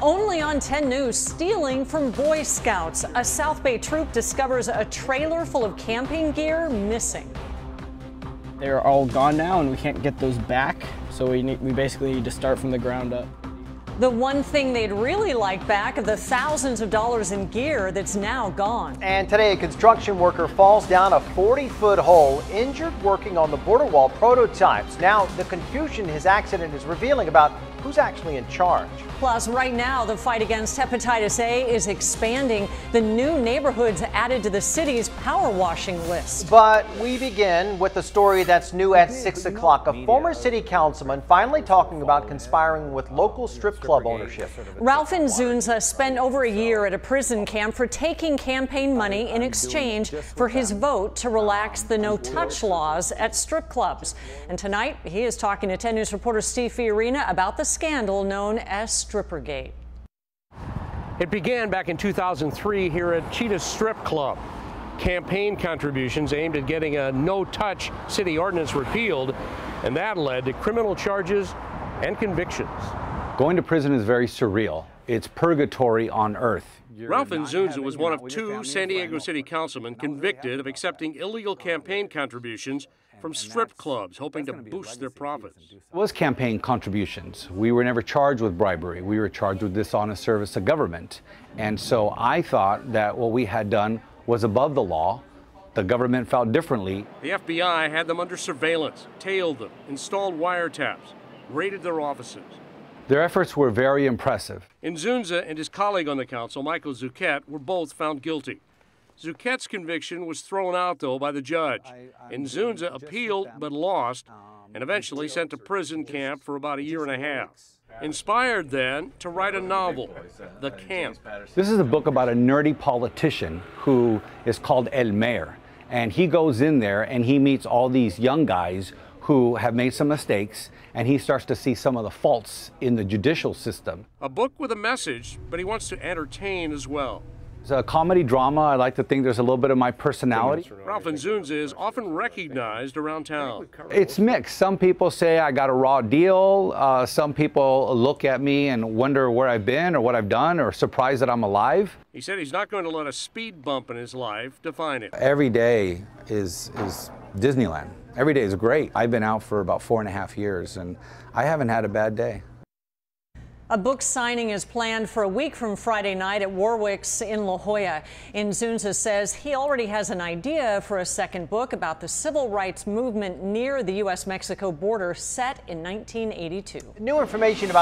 Only on 10 News, stealing from Boy Scouts. A South Bay troop discovers a trailer full of camping gear missing. They're all gone now and we can't get those back, so we basically need to start from the ground up. The one thing they'd really like back, the thousands of dollars in gear that's now gone. And today, a construction worker falls down a 40-foot hole, injured working on the border wall prototypes. Now, the confusion his accident is revealing about who's actually in charge. Plus, right now, the fight against hepatitis A is expanding. The new neighborhoods added to the city's power washing list. But we begin with the story that's new at 6 o'clock. A former city councilman finally talking about conspiring with local strip club ownership. Ralph Nzunza spent over a year at a prison camp for taking campaign money in exchange for his vote to relax the no-touch laws at strip clubs. And tonight, he is talking to 10 News reporter Steve Fiorina about the scandal known as Strippergate. It began back in 2003 here at Cheetah Strip Club. Campaign contributions aimed at getting a no-touch city ordinance repealed, and that led to criminal charges and convictions. Going to prison is very surreal. It's purgatory on earth. Ralph Nzunza was one of two San Diego City councilmen convicted of accepting illegal campaign contributions from strip clubs, hoping to boost their profits. It was campaign contributions. We were never charged with bribery. We were charged with dishonest service to government. And so I thought that what we had done was above the law. The government felt differently. The FBI had them under surveillance, tailed them, installed wiretaps, raided their offices. Their efforts were very impressive. Nzunza and his colleague on the council, Michael Zucchett, were both found guilty. Zucchett's conviction was thrown out, though, by the judge. Nzunza appealed but lost and eventually sent to prison camp for about a year and a half. Inspired then to write a novel, The Camp. This is a book about a nerdy politician who is called El Mayor. And he goes in there and he meets all these young guys who have made some mistakes, and he starts to see some of the faults in the judicial system. A book with a message, but he wants to entertain as well. It's a comedy drama. I like to think there's a little bit of my personality. Ralph Nzunza is often recognized around town. It's mixed. Some people say I got a raw deal. Some people look at me and wonder where I've been or what I've done, or surprised that I'm alive. He said he's not going to let a speed bump in his life define it. Every day is Disneyland. Every day is great. I've been out for about 4.5 years, and I haven't had a bad day. A book signing is planned for a week from Friday night at Warwick's in La Jolla. Nzunza says he already has an idea for a second book about the civil rights movement near the U.S.-Mexico border set in 1982. New information about